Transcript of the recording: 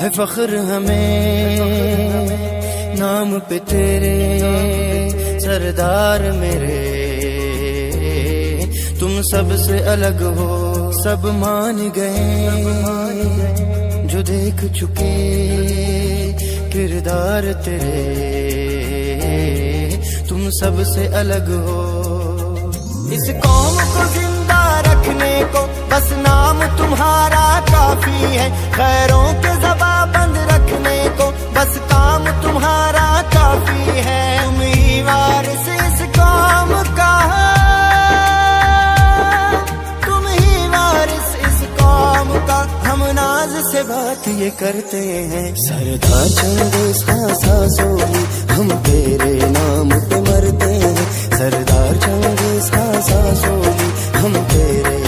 है फख्र हमें नाम पे तेरे सरदार मेरे। तुम सबसे अलग हो सब मान गए, जो देख चुके किरदार तेरे। तुम सबसे अलग हो। इस कौम को जिंदा रखने को बस नाम तुम्हारा काफी है। खैरों के ज़बां बंद रखने को बस काम तुम्हारा काफी है। तुम ही वारिस इस कौम का, तुम ही वारिस इस कौम का। हम नाज से बात ये करते हैं, सरदार चंगेज़ खां सासोली हम तेरे नाम पे मरते हैं। सरदार चंगेज़ खां सासोली हम तेरे